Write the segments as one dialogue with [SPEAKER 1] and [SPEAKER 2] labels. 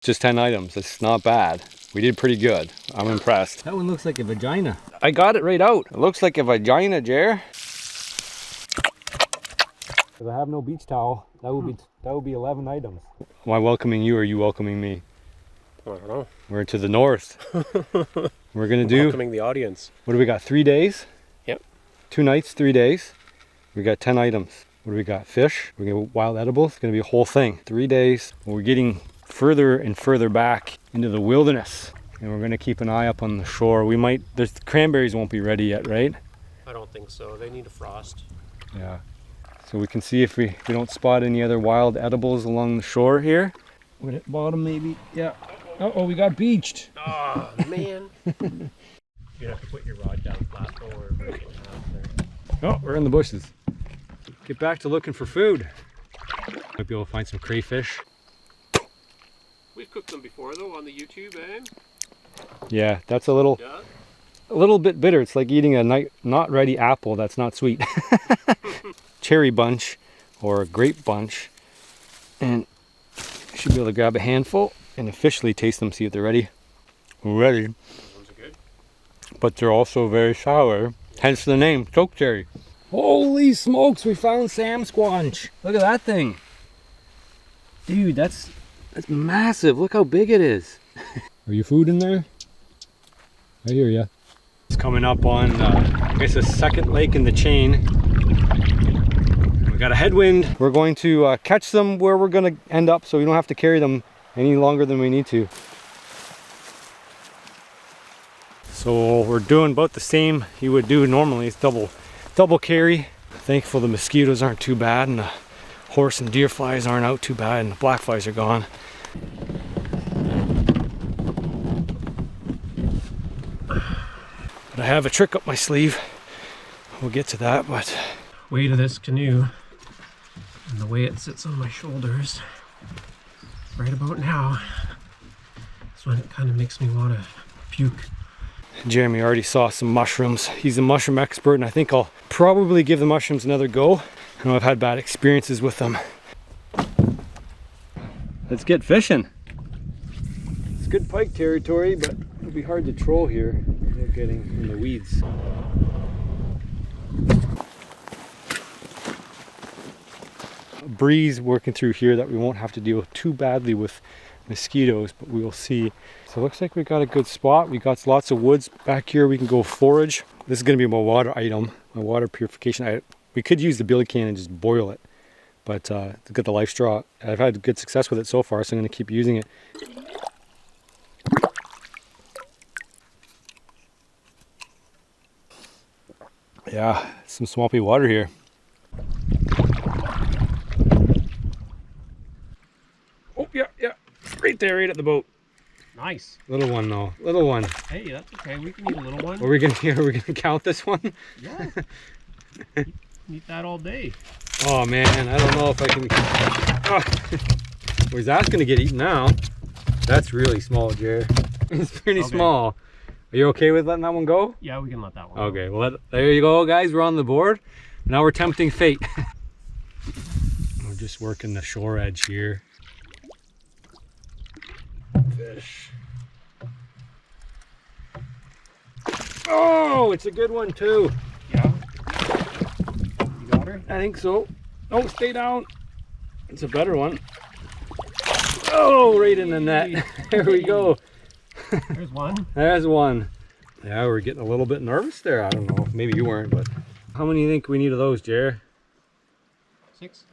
[SPEAKER 1] Just 10 items. It's not bad. We did pretty good. I'm impressed.
[SPEAKER 2] That one looks like a vagina.
[SPEAKER 1] I got it right out. It looks like a vagina, Jer.
[SPEAKER 2] If I have no beach towel, that would be 11 items.
[SPEAKER 1] Am I welcoming you or are you welcoming me?
[SPEAKER 3] I don't know.
[SPEAKER 1] We're to the north. We're gonna do.
[SPEAKER 3] Welcoming the audience.
[SPEAKER 1] What do we got? 3 days?
[SPEAKER 3] Yep.
[SPEAKER 1] 2 nights, 3 days. We got 10 items. What do we got? Fish. We're gonna wild edibles. It's gonna be a whole thing. 3 days. We're getting further and further back into the wilderness, and we're gonna keep an eye up on the shore. We might. The cranberries won't be ready yet, right?
[SPEAKER 3] I don't think so. They need a frost.
[SPEAKER 1] Yeah. So we can see if we don't spot any other wild edibles along the shore here.
[SPEAKER 2] Would it bottom maybe? Yeah. Oh, we got beached.
[SPEAKER 3] Oh, man. You have to put your rod down flat or break it in half there.
[SPEAKER 1] Oh, we're in the bushes. Get back to looking for food. Might be able to find some crayfish.
[SPEAKER 3] We've cooked them before though on the YouTube, eh?
[SPEAKER 1] Yeah, that's a little bit bitter. It's like eating a not ready apple that's not sweet. Cherry bunch or a grape bunch, and you should be able to grab a handful and officially taste them, see if they're ready. Ready.
[SPEAKER 3] Those are good.
[SPEAKER 1] But they're also very sour, hence the name choke cherry.
[SPEAKER 2] Holy smokes, we found Sam Squanch. Look at that thing. Dude, that's massive. Look how big it is.
[SPEAKER 1] Are you food in there? I hear ya. It's coming up on, I guess, the second lake in the chain. We got a headwind. We're going to catch them where we're going to end up, so we don't have to carry them any longer than we need to. So we're doing about the same you would do normally. It's double carry. Thankful the mosquitoes aren't too bad, and the horse and deer flies aren't out too bad, and the black flies are gone. But I have a trick up my sleeve. We'll get to that, but
[SPEAKER 3] Weight of this canoe and the way it sits on my shoulders right about now is when it kind of makes me want to puke.
[SPEAKER 1] Jeremy already saw some mushrooms. He's a mushroom expert, and I think I'll probably give the mushrooms another go. I know I've had bad experiences with them. Let's get fishing. It's good pike territory, but it'll be hard to troll here without getting in the weeds. A breeze working through here that we won't have to deal too badly with mosquitoes, but we will see. So it looks like we got a good spot. We got lots of woods back here. We can go forage. This is going to be my water item, my water purification. We could use the billy can and just boil it, but to get the life straw, I've had good success with it so far, so I'm going to keep using it. Yeah, some swampy water here. Oh, yeah, right there, right at the boat.
[SPEAKER 3] Nice.
[SPEAKER 1] Little one though, little one.
[SPEAKER 3] Hey, that's okay. We can eat a little one.
[SPEAKER 1] Are we gonna count this one?
[SPEAKER 3] Yeah. Eat that all day.
[SPEAKER 1] Oh man, I don't know if I can. Oh. Well, that's gonna get eaten now. That's really small, Jared. It's pretty small. Are you okay with letting that one go?
[SPEAKER 3] Yeah, we can let that one
[SPEAKER 1] Okay, well, there you go, guys. We're on the board. Now we're tempting fate. We're just working the shore edge here. Fish. Oh, it's a good one too.
[SPEAKER 3] Yeah. You got her?
[SPEAKER 1] I think so. Oh, stay down. It's a better one. Oh, right in the net. There we go.
[SPEAKER 3] There's one.
[SPEAKER 1] There's one. Yeah, we're getting a little bit nervous there. I don't know. Maybe you weren't, but how many do you think we need of those, Jer?
[SPEAKER 3] 6.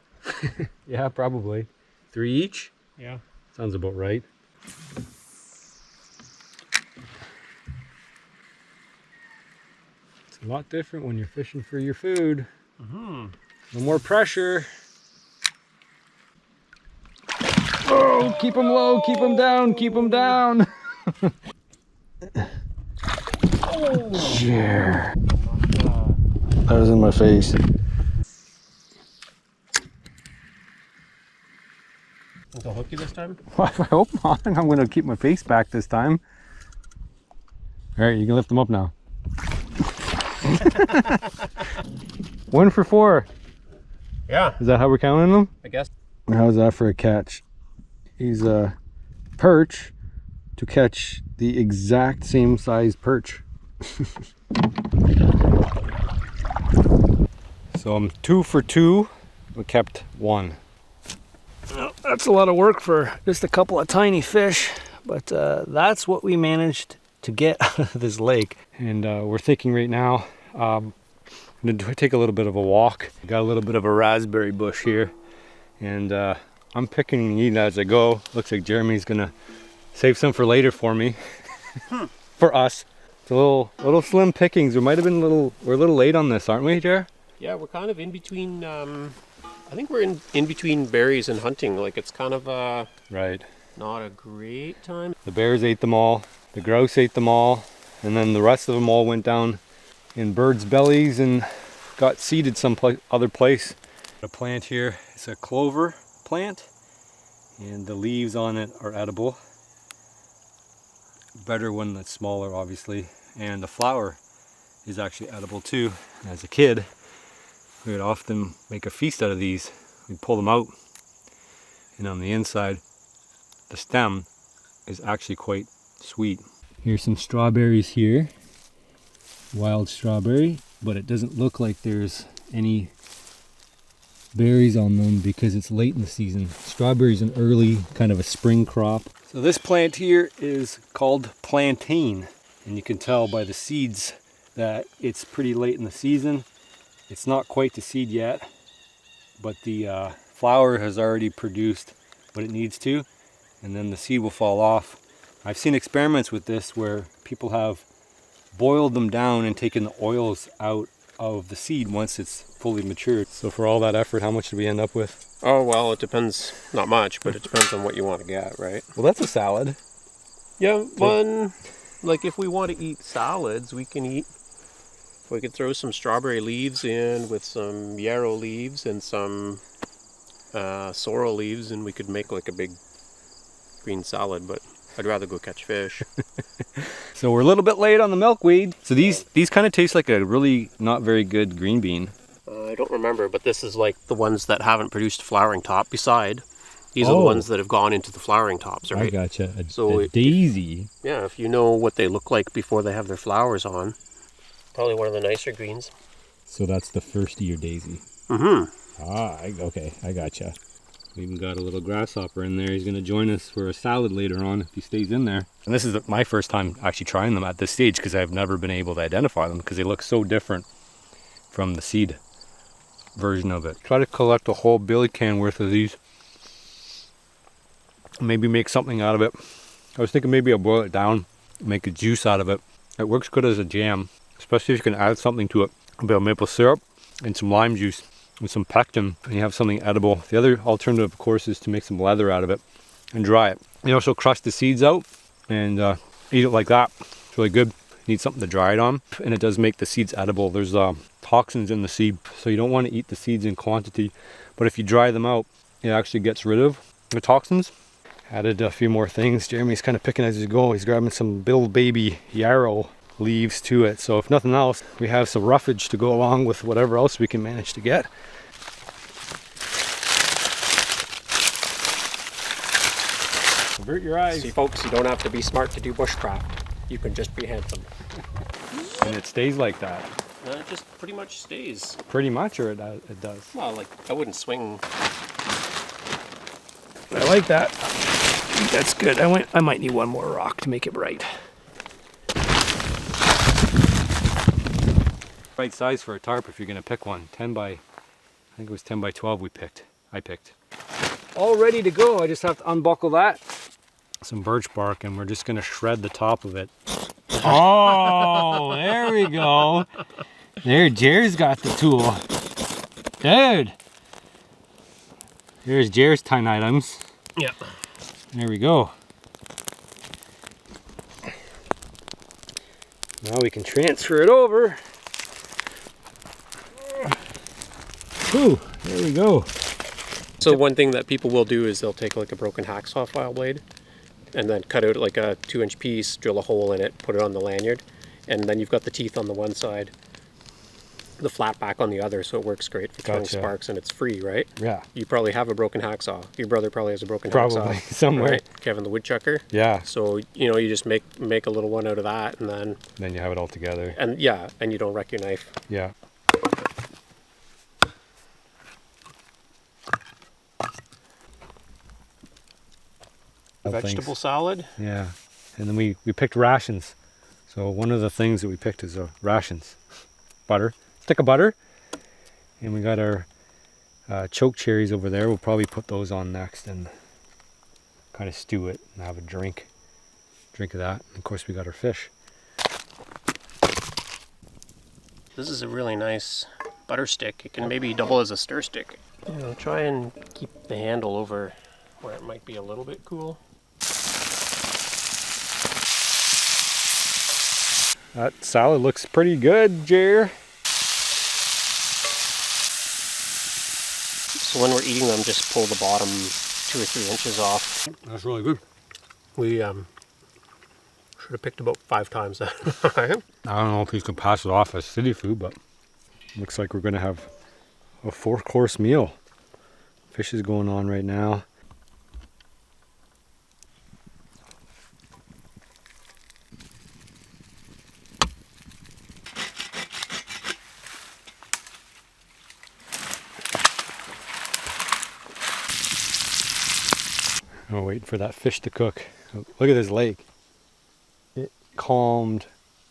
[SPEAKER 1] Yeah, probably. 3 each?
[SPEAKER 3] Yeah.
[SPEAKER 1] Sounds about right. It's a lot different when you're fishing for your food. No more pressure. Oh, keep them low, keep them down, keep them down. Oh, yeah. That was in my face.
[SPEAKER 3] Think I'll hook you this time?
[SPEAKER 1] I hope not. I'm going to keep my face back this time. All right, you can lift them up now. 1 for 4.
[SPEAKER 3] Yeah.
[SPEAKER 1] Is that how we're counting them?
[SPEAKER 3] I guess.
[SPEAKER 1] How's that for a catch? He's
[SPEAKER 2] perch to catch the exact same size perch.
[SPEAKER 1] So I'm 2 for 2. We kept 1. Well, that's a lot of work for just a couple of tiny fish, but that's what we managed to get out of this lake. And we're thinking right now, I'm gonna take a little bit of a walk. Got a little bit of a raspberry bush here, and I'm picking and eating as I go. Looks like Jeremy's gonna save some for later for me, for us. It's a little slim pickings. We might have been we're a little late on this, aren't we, Jer?
[SPEAKER 3] Yeah, we're kind of in between. I think we're in between berries and hunting. Like it's kind of
[SPEAKER 1] Right.
[SPEAKER 3] not a great time.
[SPEAKER 1] The bears ate them all. The grouse ate them all, and then the rest of them all went down in birds' bellies and got seeded other place. A plant here, it's a clover plant, and the leaves on it are edible. Better when it's smaller, obviously, and the flower is actually edible too. As a kid, we would often make a feast out of these. We'd pull them out, and on the inside, the stem is actually quite sweet. Here's some strawberries here, wild strawberry, but it doesn't look like there's any berries on them because it's late in the season. Strawberry's an early, kind of a spring crop. So this plant here is called plantain, and you can tell by the seeds that it's pretty late in the season. It's not quite to seed yet, but the flower has already produced what it needs to, and then the seed will fall off. I've seen experiments with this where people have boiled them down and taken the oils out of the seed once it's fully matured. So for all that effort, how much did we end up with?
[SPEAKER 3] Oh well, it depends. Not much, but it depends on what you want to get, right?
[SPEAKER 1] Well, that's a salad.
[SPEAKER 3] Yeah, one. Like if we want to eat salads, we can eat. We could throw some strawberry leaves in with some yarrow leaves and some sorrel leaves, and we could make like a big green salad. But I'd rather go catch fish.
[SPEAKER 1] So we're a little bit late on the milkweed. So these kind of taste like a really not very good green bean.
[SPEAKER 3] I don't remember, but this is like the ones that haven't produced flowering top. Beside, these are the ones that have gone into the flowering tops, right?
[SPEAKER 1] I gotcha.
[SPEAKER 3] So
[SPEAKER 1] a daisy.
[SPEAKER 3] Yeah, if you know what they look like before they have their flowers on, probably one of the nicer greens.
[SPEAKER 1] So that's the first year daisy.
[SPEAKER 3] Mm-hmm.
[SPEAKER 1] Okay, I gotcha. We even got a little grasshopper in there. He's going to join us for a salad later on if he stays in there. And this is my first time actually trying them at this stage because I've never been able to identify them because they look so different from the seed version of it. Try to collect a whole billy can worth of these. Maybe make something out of it. I was thinking maybe I'll boil it down, make a juice out of it. It works good as a jam, especially if you can add something to it. A bit of maple syrup and some lime juice and some pectin, and you have something edible. The other alternative, of course, is to make some leather out of it and dry it. You also crush the seeds out and eat it like that. It's really good. You need something to dry it on, and it does make the seeds edible. There's toxins in the seed, so you don't want to eat the seeds in quantity, but if you dry them out, it actually gets rid of the toxins. Added a few more things. Jeremy's kind of picking as he goes. He's grabbing some little baby yarrow leaves to it, so if nothing else, we have some roughage to go along with whatever else we can manage to get. Avert your eyes.
[SPEAKER 3] See, folks, you don't have to be smart to do bushcraft. You can just be handsome.
[SPEAKER 1] And it stays like that.
[SPEAKER 3] It just pretty much stays.
[SPEAKER 1] Pretty much, or it does?
[SPEAKER 3] Well, like, I wouldn't swing.
[SPEAKER 1] I like that. I think that's good. I might need one more rock to make it right. Right size for a tarp if you're gonna pick one. 10 by, I think it was 10 by 12 I picked. All ready to go. I just have to unbuckle that. Some birch bark, and we're just gonna shred the top of it. Oh, there we go. There, Jer's got the tool. Dude. There's Jer's 10 items.
[SPEAKER 3] Yeah.
[SPEAKER 1] There we go. Now we can transfer it over. Whew, there we go.
[SPEAKER 3] So one thing that people will do is they'll take like a broken hacksaw file blade and then cut out like a 2-inch piece, drill a hole in it, put it on the lanyard, and then you've got the teeth on the one side. the flat back on the other, so it works great for throwing
[SPEAKER 1] Gotcha.
[SPEAKER 3] sparks, and it's free, right?
[SPEAKER 1] Yeah,
[SPEAKER 3] You probably have a broken hacksaw. Your brother probably has a broken
[SPEAKER 1] probably
[SPEAKER 3] hacksaw.
[SPEAKER 1] somewhere.
[SPEAKER 3] Right? Kevin the woodchucker.
[SPEAKER 1] Yeah.
[SPEAKER 3] So, you know, you just make a little one out of that, and
[SPEAKER 1] Then you have it all together.
[SPEAKER 3] and you don't wreck your knife.
[SPEAKER 1] Yeah.
[SPEAKER 3] Vegetable salad.
[SPEAKER 1] Yeah. And then we picked rations. So one of the things that we picked is rations. Butter. Stick of butter. And we got our choke cherries over there. We'll probably put those on next and kind of stew it and have a drink. Drink of that. And of course we got our fish.
[SPEAKER 3] This is a really nice butter stick. It can maybe double as a stir stick. You know, try and keep the handle over where it might be a little bit cool.
[SPEAKER 1] That salad looks pretty good, Jer.
[SPEAKER 3] So when we're eating them, just pull the bottom 2 or 3 inches off.
[SPEAKER 1] That's really good.
[SPEAKER 3] We should have picked about 5 times that.
[SPEAKER 1] I don't know if you can pass it off as city food, but looks like we're gonna have a 4-course meal. Fish is going on right now. I'm waiting for that fish to cook. Look at this lake. It calmed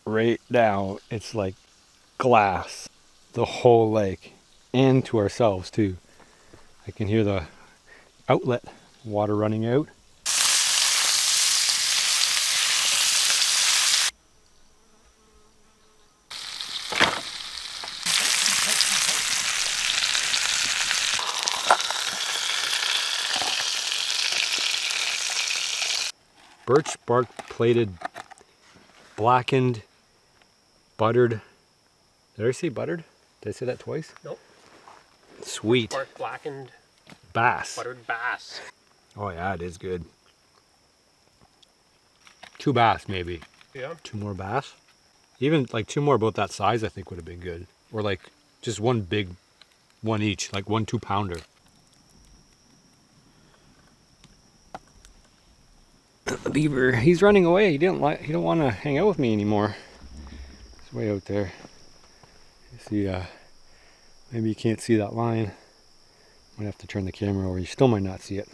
[SPEAKER 1] right down. It's like glass, the whole lake, and to ourselves too. I can hear the outlet water running out. Birch bark plated, blackened, buttered. Did I say buttered? Did I say that twice?
[SPEAKER 3] Nope.
[SPEAKER 1] Sweet.
[SPEAKER 3] Bark blackened
[SPEAKER 1] Bass.
[SPEAKER 3] buttered bass.
[SPEAKER 1] Oh yeah, it is good. 2 bass maybe.
[SPEAKER 3] Yeah.
[SPEAKER 1] 2 more bass. Even like 2 more about that size I think would have been good. Or like just one big one each, like 1 2-pounder. The beaver, he's running away. He don't want to hang out with me anymore. He's way out there. You see, maybe you can't see that line. Might have to turn the camera over. You still might not see it.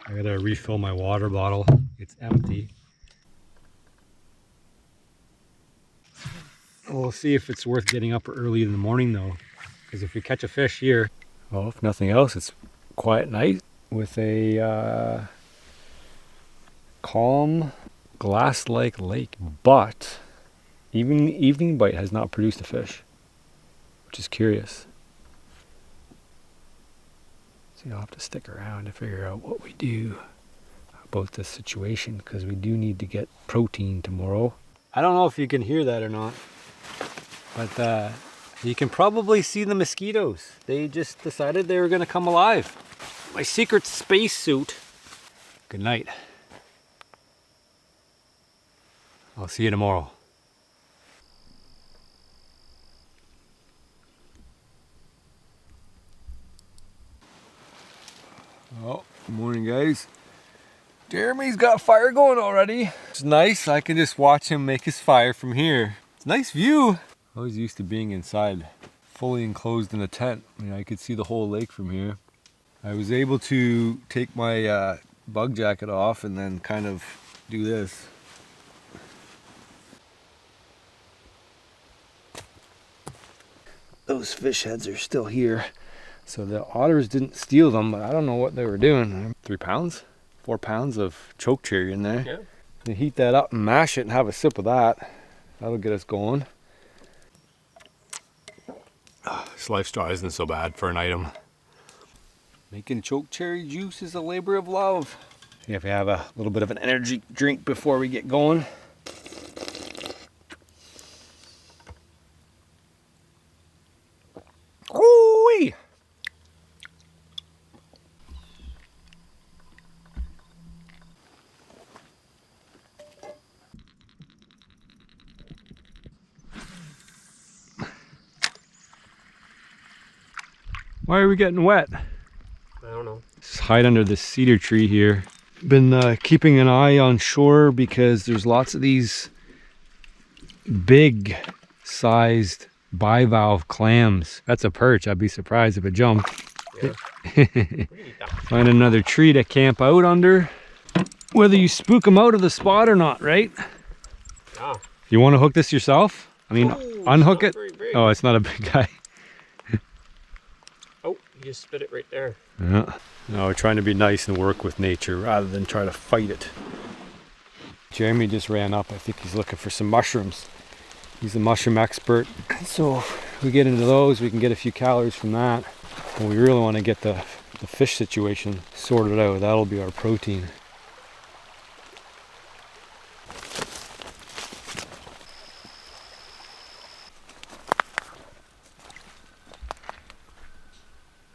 [SPEAKER 1] I gotta refill my water bottle. It's empty. We'll see if it's worth getting up early in the morning though. Because if we catch a fish here, well, if nothing else, it's a quiet night with a calm glass-like lake. But even the evening bite has not produced a fish, which is curious. So you'll have to stick around to figure out what we do about this situation, because we do need to get protein tomorrow. I don't know if you can hear that or not, but you can probably see the mosquitoes. They just decided they were going to come alive. My secret space suit. Good night. I'll see you tomorrow. Oh, good morning, guys. Jeremy's got fire going already. It's nice. I can just watch him make his fire from here. It's a nice view. I was used to being inside, fully enclosed in a tent. I mean, I could see the whole lake from here. I was able to take my bug jacket off and then kind of do this. Those fish heads are still here. So the otters didn't steal them, but I don't know what they were doing. 3 pounds? 4 pounds of choke cherry in there.
[SPEAKER 3] Yeah.
[SPEAKER 1] You heat that up and mash it and have a sip of that. That'll get us going. This lifestyle isn't so bad for an item. Making choke cherry juice is a labor of love. See if we have a little bit of an energy drink before we get going. Why are we getting wet?
[SPEAKER 3] I don't know.
[SPEAKER 1] Just hide under this cedar tree here. Been keeping an eye on shore because there's lots of these big sized bivalve clams. That's a perch. I'd be surprised if it jumped.
[SPEAKER 3] Yeah.
[SPEAKER 1] Find another tree to camp out under. Whether you spook them out of the spot or not, right?
[SPEAKER 3] Yeah.
[SPEAKER 1] You want to hook this yourself? I mean,
[SPEAKER 3] Ooh,
[SPEAKER 1] unhook
[SPEAKER 3] it's
[SPEAKER 1] it.
[SPEAKER 3] not very big.
[SPEAKER 1] Oh, it's not a big guy.
[SPEAKER 3] Oh, you just spit it right there.
[SPEAKER 1] Yeah. No, we're trying to be nice and work with nature rather than try to fight it. Jeremy just ran up. I think he's looking for some mushrooms. He's a mushroom expert. So if we get into those, we can get a few calories from that. And we really want to get the fish situation sorted out. That'll be our protein.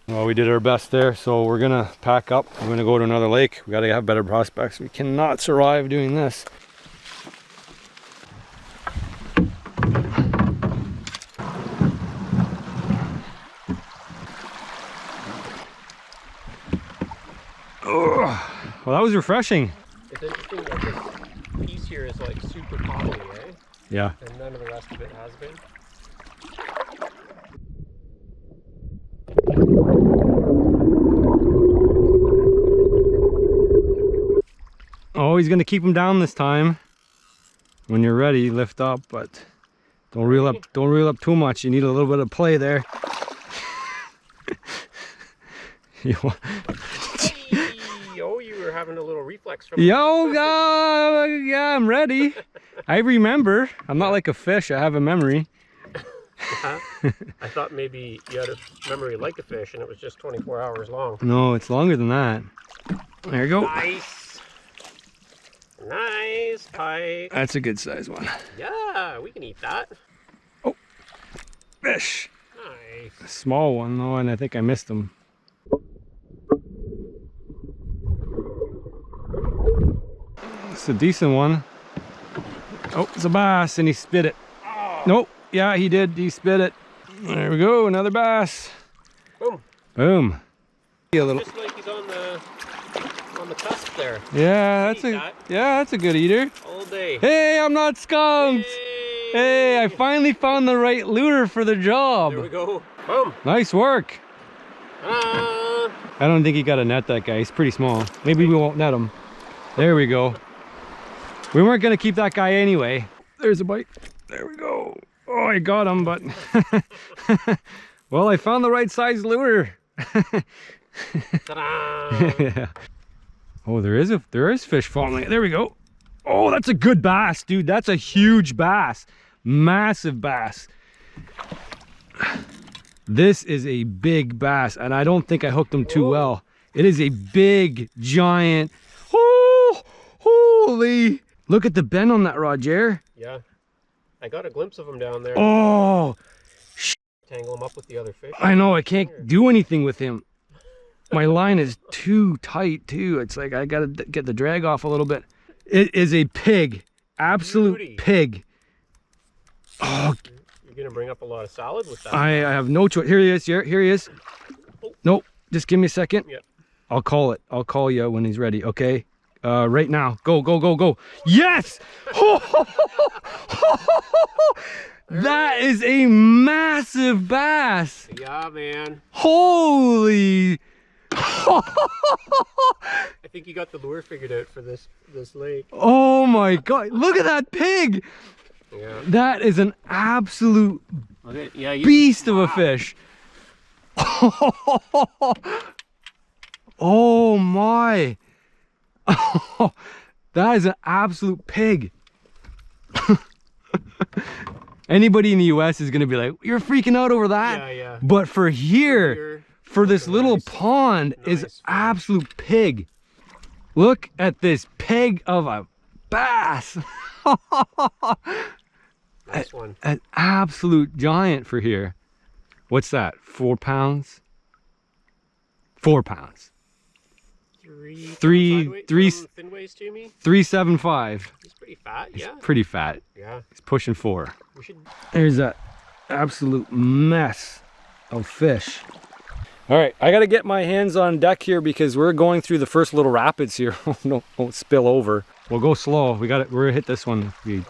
[SPEAKER 1] Well, we did our best there, so we're gonna pack up. We're gonna go to another lake. We gotta have better prospects. We cannot survive doing this. Oh, well, that was refreshing.
[SPEAKER 3] It's interesting that this piece here is like super poly, eh?
[SPEAKER 1] Yeah.
[SPEAKER 3] And none of the rest of it has been.
[SPEAKER 1] Oh, he's gonna keep him down this time. When you're ready, lift up, but don't reel up. Don't reel up too much. You need a little bit of play there.
[SPEAKER 3] Oh, you were having a little reflex from.
[SPEAKER 1] Yo, yeah, I'm ready. I remember. I'm not like a fish. I have a memory.
[SPEAKER 3] I thought maybe you had a memory like a fish, and it was just 24 hours long.
[SPEAKER 1] No, it's longer than that. There you go.
[SPEAKER 3] Nice. Nice pike.
[SPEAKER 1] That's a good size one.
[SPEAKER 3] Yeah, we can eat that.
[SPEAKER 1] Fish.
[SPEAKER 3] Nice.
[SPEAKER 1] A small one though, and I think I missed him. It's a decent one. Oh, it's a bass, and he spit it.
[SPEAKER 3] Oh.
[SPEAKER 1] Nope. Yeah, he did. He spit it. There we go. Another bass.
[SPEAKER 3] Boom.
[SPEAKER 1] Boom. A little.
[SPEAKER 3] Just like he's on the cusp there.
[SPEAKER 1] Yeah, that's
[SPEAKER 3] Eat
[SPEAKER 1] that's a good eater.
[SPEAKER 3] all day.
[SPEAKER 1] Hey, I'm not skunked. Hey, I finally found the right lure for the job.
[SPEAKER 3] There we go. Boom.
[SPEAKER 1] Nice work.
[SPEAKER 3] Ah.
[SPEAKER 1] I don't think he got a net, that guy. He's pretty small. Maybe we won't net him. There we go. We weren't going to keep that guy anyway. There's a bite. There we go. Oh, I got him, but... well, I found the right size lure.
[SPEAKER 3] Ta-da.
[SPEAKER 1] Yeah. Oh, there is fish falling. There we go. Oh, that's a good bass, dude. That's a huge bass. Massive bass. This is a big bass, and I don't think I hooked him too well. It is a big, giant... Oh, holy... Look at the bend on that rod, Jer.
[SPEAKER 3] Yeah. I got a glimpse of him down there.
[SPEAKER 1] Oh,
[SPEAKER 3] Tangle him up with the other fish.
[SPEAKER 1] I know. I can't do anything with him. My line is too tight, too. It's like I got to get the drag off a little bit. It is a pig. Absolute
[SPEAKER 3] Beauty.
[SPEAKER 1] pig. Oh,
[SPEAKER 3] You're going to bring up a lot of salad with that.
[SPEAKER 1] I have no choice. Here he is. Here he is. Nope. Just give me a second.
[SPEAKER 3] Yep.
[SPEAKER 1] I'll call it. I'll call you when he's ready. Okay. Right now. Go, go, go, go. Yes! That is a massive bass.
[SPEAKER 3] Yeah, man.
[SPEAKER 1] Holy.
[SPEAKER 3] I think you got the lure figured out for this lake.
[SPEAKER 1] Oh my God. Look at that pig.
[SPEAKER 3] Yeah.
[SPEAKER 1] That is an absolute
[SPEAKER 3] Okay. Yeah.
[SPEAKER 1] beast of a fish. Oh my. That is an absolute pig. Anybody in the US is gonna be like, you're freaking out over that.
[SPEAKER 3] Yeah, yeah.
[SPEAKER 1] But for here, for this little pond, is absolute pig. Look at this pig of a bass.
[SPEAKER 3] Nice one.
[SPEAKER 1] An absolute giant for here. What's that? 4 pounds? 4 pounds. Three-
[SPEAKER 3] thin waist to me.
[SPEAKER 1] 375.
[SPEAKER 3] He's pretty fat. Yeah.
[SPEAKER 1] Pretty fat.
[SPEAKER 3] Yeah.
[SPEAKER 1] He's pushing 4.
[SPEAKER 3] We should.
[SPEAKER 1] There's that absolute mess of fish. All right, I got to get my hands on deck here because we're going through the first little rapids here. No, won't spill over. We'll go slow. We're gonna hit this one if we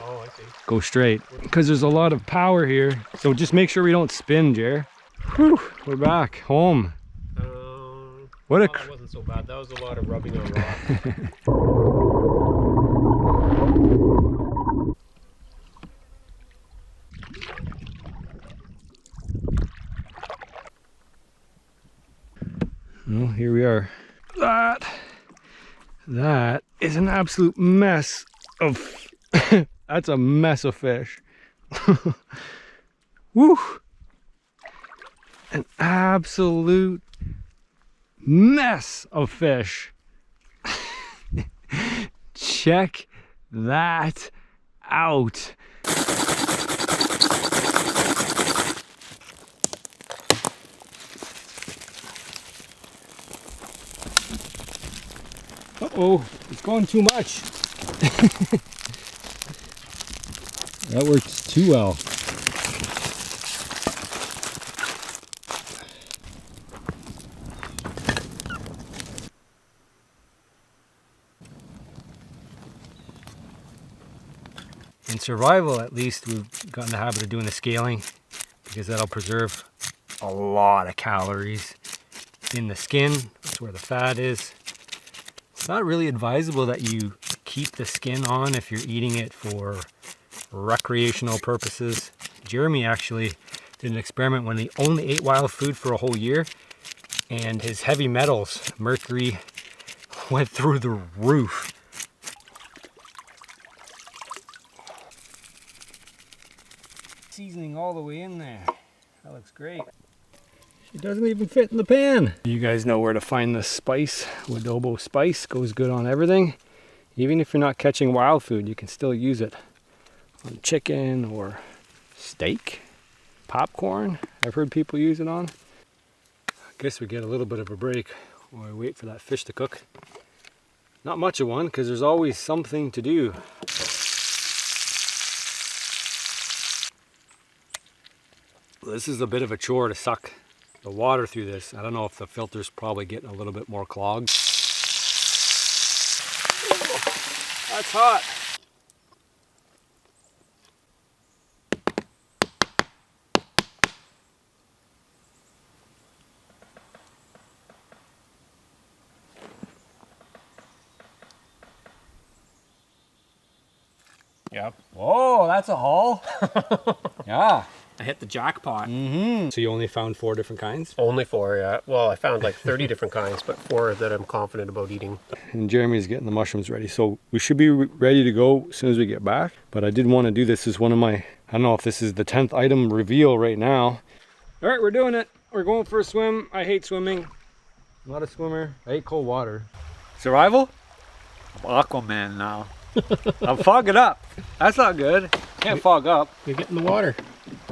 [SPEAKER 1] go straight because there's a lot of power here. So just make sure we don't spin, Jer. Whew, we're back home. What a
[SPEAKER 3] that wasn't so bad. That was a lot of rubbing on rock.
[SPEAKER 1] Well, here we are. That is an absolute mess of that's a mess of fish. Woo! An absolute mess of fish. Check that out. Uh-oh, it's going too much. That works too well. In survival, at least, we've gotten the habit of doing the scaling because that'll preserve a lot of calories in the skin. That's where the fat is. It's not really advisable that you keep the skin on if you're eating it for recreational purposes. Jeremy actually did an experiment when he only ate wild food for a whole year, and his heavy metals, mercury, went through the roof. Seasoning all the way in there. That looks great. It doesn't even fit in the pan. You guys know where to find this spice. Adobo spice goes good on everything. Even if you're not catching wild food, you can still use it on chicken or steak, popcorn. I've heard people use it on. I guess we get a little bit of a break while we wait for that fish to cook. Not much of one because there's always something to do. This is a bit of a chore to suck the water through this. I don't know if the filter's probably getting a little bit more clogged. That's hot.
[SPEAKER 3] Yep.
[SPEAKER 1] Whoa, that's a haul. Yeah.
[SPEAKER 3] I hit the jackpot.
[SPEAKER 1] So you only found 4 different kinds?
[SPEAKER 3] Only 4, yeah. Well, I found like 30 different kinds, but 4 that I'm confident about eating.
[SPEAKER 1] And Jeremy's getting the mushrooms ready. So we should be ready to go as soon as we get back. But I did want to do this as one of my, I don't know if this is the 10th item reveal right now. All right, we're doing it. We're going for a swim. I hate swimming. I'm not a swimmer. I hate cold water. Survival? I'm Aquaman now. I'm fogging up. That's not good. Can't fog up.
[SPEAKER 3] You get in the water.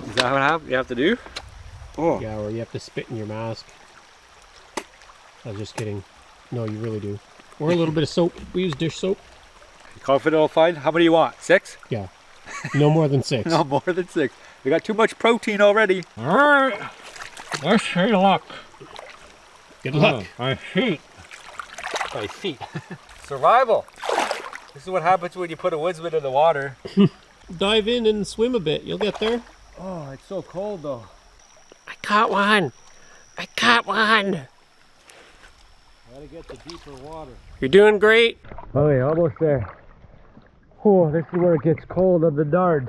[SPEAKER 1] Is that what you have to do? Oh.
[SPEAKER 3] Yeah, or you have to spit in your mask. I was just kidding. No, you really do. Or a little bit of soap. We use dish soap.
[SPEAKER 1] You confident I'll find? How many do you want? 6?
[SPEAKER 3] Yeah. No more than 6.
[SPEAKER 1] No more than 6. We got too much protein already. All right. Let's see luck.
[SPEAKER 3] Good luck.
[SPEAKER 1] My feet. My feet. Survival. This is what happens when you put a woodsman in the water.
[SPEAKER 3] Dive in and swim a bit. You'll get there.
[SPEAKER 1] Oh, it's so cold though.
[SPEAKER 3] I caught one. I caught one.
[SPEAKER 1] Gotta get to deeper water.
[SPEAKER 3] You're doing great.
[SPEAKER 1] Okay, almost there. Oh, this is where it gets cold on the darts.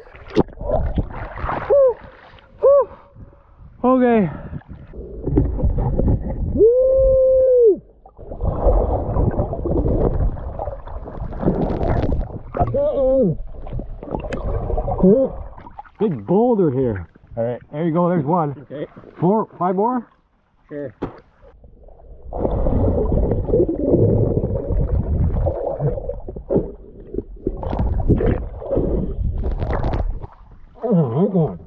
[SPEAKER 1] Okay. Woo! Uh-oh. Oh, big boulder here. All right, there you go. There's one.
[SPEAKER 3] Okay.
[SPEAKER 1] 4, 5 more?
[SPEAKER 3] Sure.
[SPEAKER 1] Oh,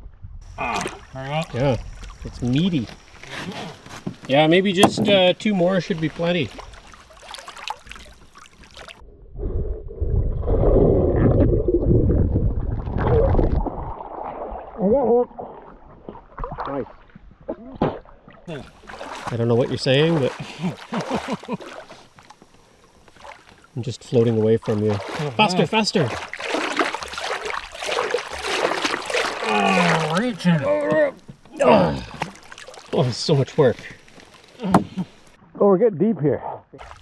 [SPEAKER 3] Yeah, it's meaty. Yeah, maybe just 2 more should be plenty.
[SPEAKER 1] I got one.
[SPEAKER 3] Nice. I don't know what you're saying, but I'm just floating away from you. Faster, faster!
[SPEAKER 2] Oh, reaching.
[SPEAKER 3] Oh, it's so much work.
[SPEAKER 1] Oh, we're getting deep here.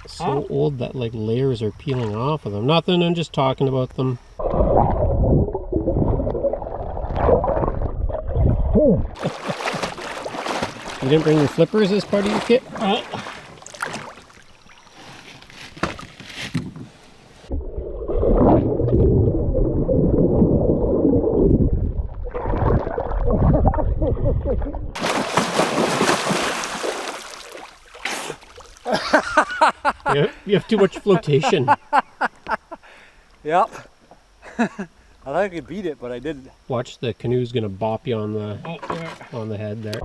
[SPEAKER 3] So old that like layers are peeling off of them. Nothing, I'm just talking about them. You didn't bring your flippers as part of your kit? You have too much flotation.
[SPEAKER 1] Yep. I thought I could beat it, but I didn't.
[SPEAKER 3] Watch, the canoe's gonna bop you on the head there.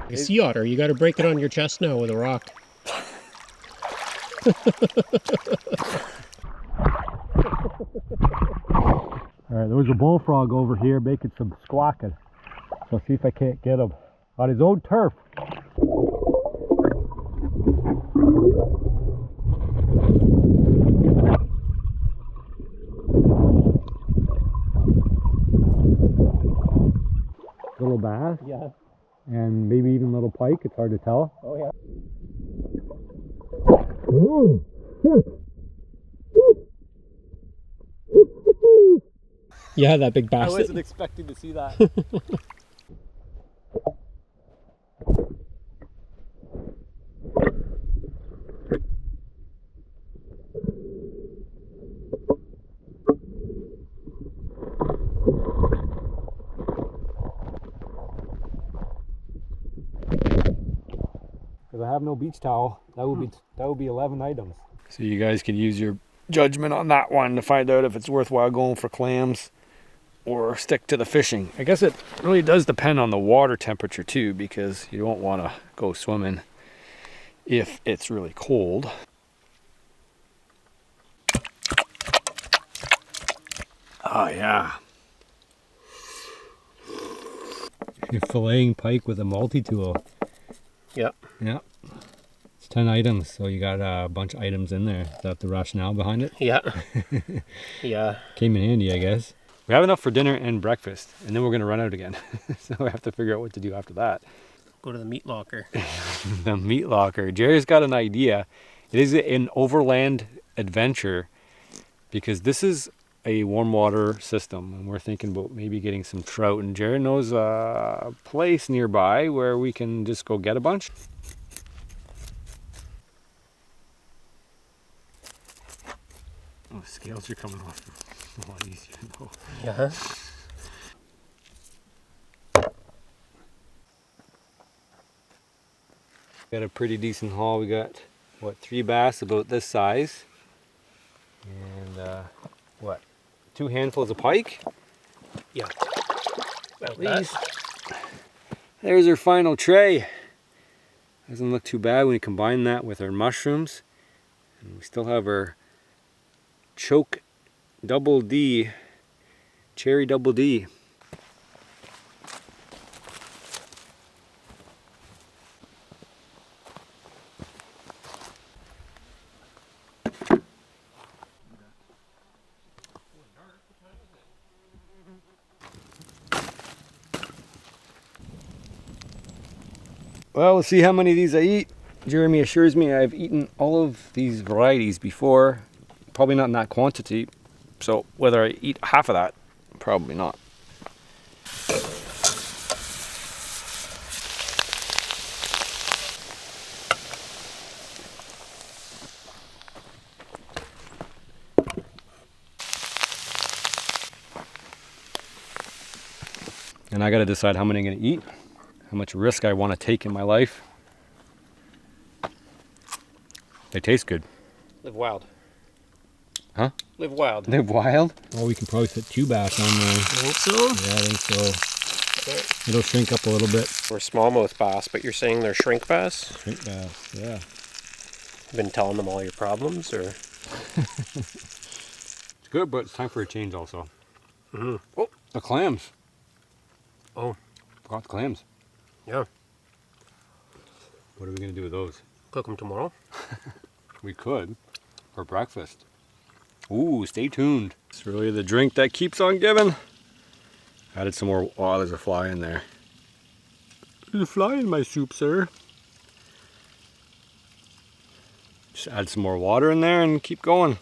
[SPEAKER 3] A sea otter, you gotta break it on your chest now with a rock.
[SPEAKER 1] Alright, there was a bullfrog over here making some squawking. So I'll see if I can't get him on his own turf. Little bass?
[SPEAKER 3] Yeah.
[SPEAKER 1] And maybe even little pike, it's hard to tell.
[SPEAKER 3] Oh yeah.
[SPEAKER 1] Ooh.
[SPEAKER 3] Yeah, that big bass.
[SPEAKER 1] I wasn't expecting to see that. Because I have no beach towel, that would be 11 items. So you guys can use your judgment on that one to find out if it's worthwhile going for clams or stick to the fishing. I guess it really does depend on the water temperature too, because you don't want to go swimming if it's really cold. Oh yeah. You're filleting pike with a multi-tool.
[SPEAKER 3] Yep.
[SPEAKER 1] Yeah. It's 10 items, so you got a bunch of items in there. Is that the rationale behind it?
[SPEAKER 3] Yeah. Yeah.
[SPEAKER 1] Came in handy, I guess. We have enough for dinner and breakfast, and then we're going to run out again. So we have to figure out what to do after that.
[SPEAKER 3] Go to the meat locker.
[SPEAKER 1] The meat locker. Jerry's got an idea. It is an overland adventure because this is a warm water system, and we're thinking about maybe getting some trout, and Jerry knows a place nearby where we can just go get a bunch. Oh, scales are coming off a lot easier though.
[SPEAKER 3] Yeah.
[SPEAKER 1] Got a pretty decent haul. We got, what, 3 bass about this size, and what, 2 handfuls of pike?
[SPEAKER 3] Yeah.
[SPEAKER 1] At least. There's our final tray. Doesn't look too bad when you combine that with our mushrooms. And we still have our choke double D, cherry double D. Well, we'll see how many of these I eat. Jeremy assures me I've eaten all of these varieties before, probably not in that quantity. So whether I eat half of that, probably not. And I got to decide how many I'm going to eat, how much risk I want to take in my life. They taste good.
[SPEAKER 3] Live wild.
[SPEAKER 1] Huh?
[SPEAKER 3] Live wild.
[SPEAKER 1] They're wild? Oh, we can probably fit 2 bass on there.
[SPEAKER 3] Think so?
[SPEAKER 1] Yeah, I think so. It'll shrink up a little bit.
[SPEAKER 3] Or smallmouth bass, but you're saying they're shrink bass?
[SPEAKER 1] Shrink bass, yeah.
[SPEAKER 3] Been telling them all your problems, or?
[SPEAKER 1] It's good, but it's time for a change also.
[SPEAKER 3] Mm-hmm.
[SPEAKER 1] Oh, the clams.
[SPEAKER 3] Oh.
[SPEAKER 1] Forgot the clams.
[SPEAKER 3] Yeah.
[SPEAKER 1] What are we going to do with those?
[SPEAKER 3] Cook them tomorrow.
[SPEAKER 1] We could. For breakfast. Ooh, stay tuned. It's really the drink that keeps on giving. Added some more. Oh, there's a fly in there. There's a fly in my soup, sir. Just add some more water in there and keep going.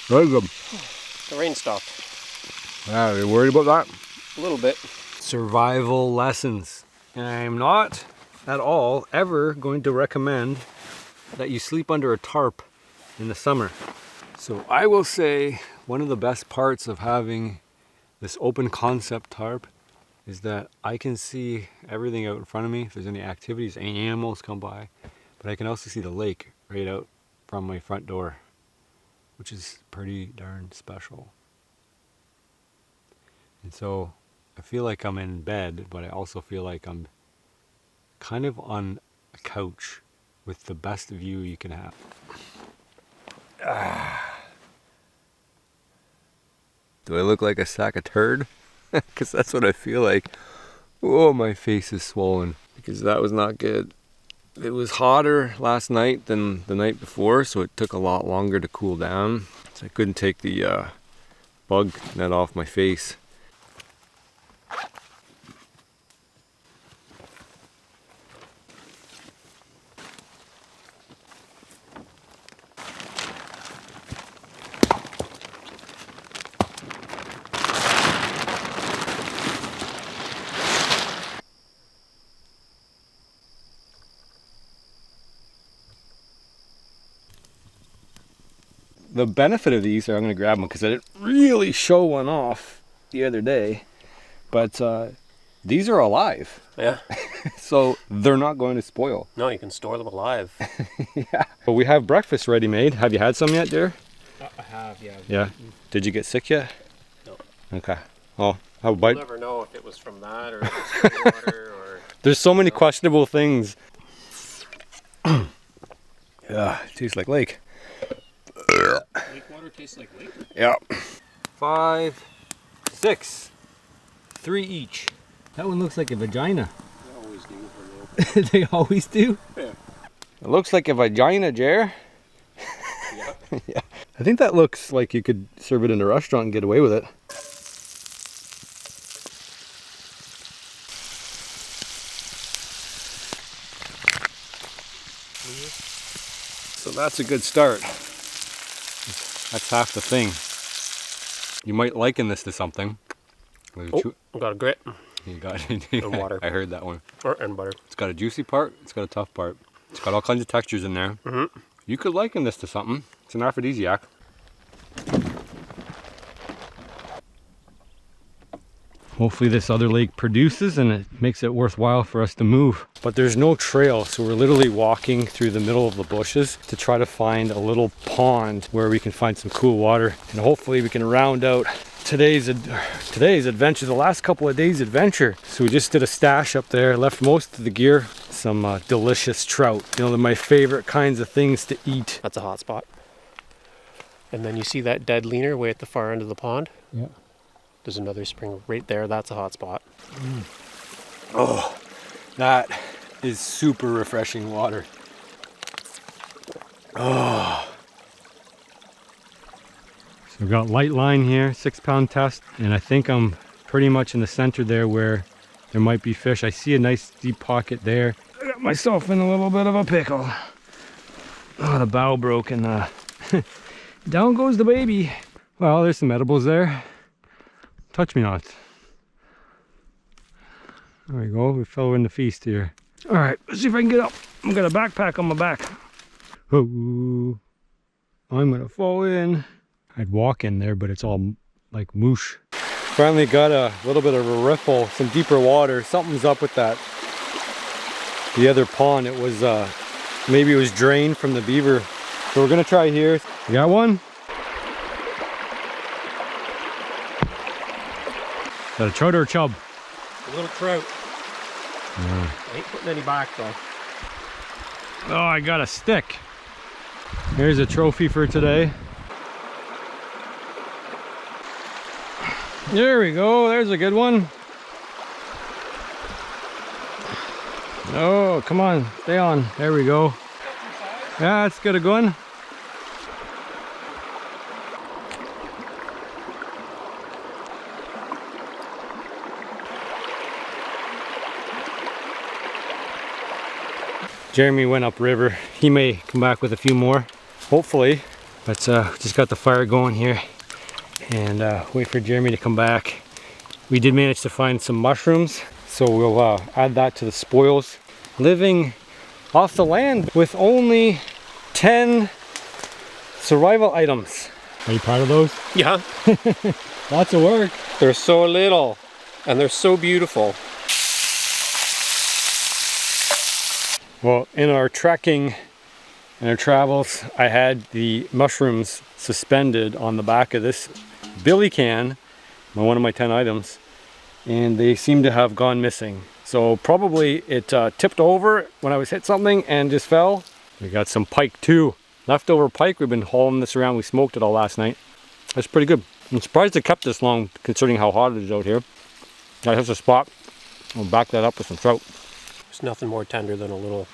[SPEAKER 1] Very good.
[SPEAKER 3] The rain stopped.
[SPEAKER 1] Yeah, are you worried about that?
[SPEAKER 3] A little bit.
[SPEAKER 1] Survival lessons. And I'm not at all ever going to recommend that you sleep under a tarp in the summer. So I will say one of the best parts of having this open concept tarp is that I can see everything out in front of me. If there's any activities, any animals come by, but I can also see the lake right out from my front door, which is pretty darn special. And so I feel like I'm in bed, but I also feel like I'm kind of on a couch with the best view you can have. Do I look like a sack of turd? Because that's what I feel like. Oh, my face is swollen because that was not good. It was hotter last night than the night before, so it took a lot longer to cool down. So I couldn't take the bug net off my face. The benefit of these are I'm going to grab them because I didn't really show one off the other day, but these are alive.
[SPEAKER 3] Yeah.
[SPEAKER 1] So they're not going to spoil.
[SPEAKER 3] No, you can store them alive.
[SPEAKER 1] Yeah. But we have breakfast ready made. Have you had some yet, dear?
[SPEAKER 2] I have, yeah.
[SPEAKER 1] Yeah. Did you get sick yet?
[SPEAKER 3] No.
[SPEAKER 1] Okay. Well, have a bite.
[SPEAKER 3] You'll never know if it was from that or if it's from water or...
[SPEAKER 1] There's so many questionable things. Yeah, it tastes like lake.
[SPEAKER 3] Lake water tastes like lake?
[SPEAKER 1] Yeah. 5, 6, 3 each.
[SPEAKER 2] That one looks like a vagina.
[SPEAKER 3] They always do for a little.
[SPEAKER 2] They always do?
[SPEAKER 3] Yeah.
[SPEAKER 1] It looks like a vagina, Jer.
[SPEAKER 3] Yeah.
[SPEAKER 1] Yeah. I think that looks like you could serve it in a restaurant and get away with it. So that's a good start. That's half the thing. You might liken this to something.
[SPEAKER 3] Oh, I got a grit.
[SPEAKER 1] You got
[SPEAKER 3] And water.
[SPEAKER 1] I heard that one.
[SPEAKER 3] And butter.
[SPEAKER 1] It's got a juicy part. It's got a tough part. It's got all kinds of textures in there.
[SPEAKER 3] Mm-hmm.
[SPEAKER 1] You could liken this to something. It's an aphrodisiac. Hopefully this other lake produces and it makes it worthwhile for us to move. But there's no trail, so we're literally walking through the middle of the bushes to try to find a little pond where we can find some cool water. And hopefully we can round out today's adventure, the last couple of days' adventure. So we just did a stash up there, left most of the gear, some delicious trout. You know, they're my favorite kinds of things to eat.
[SPEAKER 3] That's a hot spot. And then you see that dead leaner way at the far end of the pond?
[SPEAKER 1] Yeah.
[SPEAKER 3] There's another spring right there. That's a hot spot.
[SPEAKER 1] Oh, that is super refreshing water. Oh. So we've got light line here, 6-pound test, and I think I'm pretty much in the center there where there might be fish. I see a nice deep pocket there. I got myself in a little bit of a pickle. Oh, the bow broke and down goes the baby. Well, there's some edibles there. Touch me not. There we go, we fell in the feast here. All right, let's see if I can get up. I've got a backpack on my back. Oh, I'm gonna fall in. I'd walk in there, but it's all like moosh. Finally got a little bit of a riffle, some deeper water. Something's up with that. The other pond, it was, maybe it was drained from the beaver. So we're gonna try here. You got one? Is that a trout or a chub?
[SPEAKER 3] Little trout. I ain't putting any back though.
[SPEAKER 1] Oh, I got a stick. Here's a trophy for today. There we go, there's a good one. Oh, come on, stay on. There we go. Yeah, that's good, a good one. Jeremy went upriver. He may come back with a few more, hopefully. But just got the fire going here and wait for Jeremy to come back. We did manage to find some mushrooms, so we'll add that to the spoils. Living off the land with only 10 survival items. Are you proud of those?
[SPEAKER 3] Yeah.
[SPEAKER 1] Lots of work.
[SPEAKER 3] They're so little and they're so beautiful.
[SPEAKER 1] Well, in our trekking and our travels, I had the mushrooms suspended on the back of this billy can, one of my 10 items, and they seem to have gone missing. So probably it tipped over when I was hit something and just fell. We got some pike too. Leftover pike, we've been hauling this around. We smoked it all last night. That's pretty good. I'm surprised it kept this long considering how hot it is out here. That's a spot. We'll back that up with some trout.
[SPEAKER 3] There's nothing more tender than a little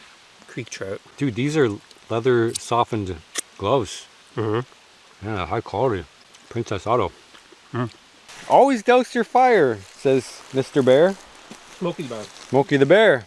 [SPEAKER 3] creek trout.
[SPEAKER 1] Dude, these are leather softened gloves. Yeah, high quality. Princess Auto. Always douse your fire, says Mr. Bear.
[SPEAKER 3] Smokey the Bear.
[SPEAKER 1] Smokey the Bear.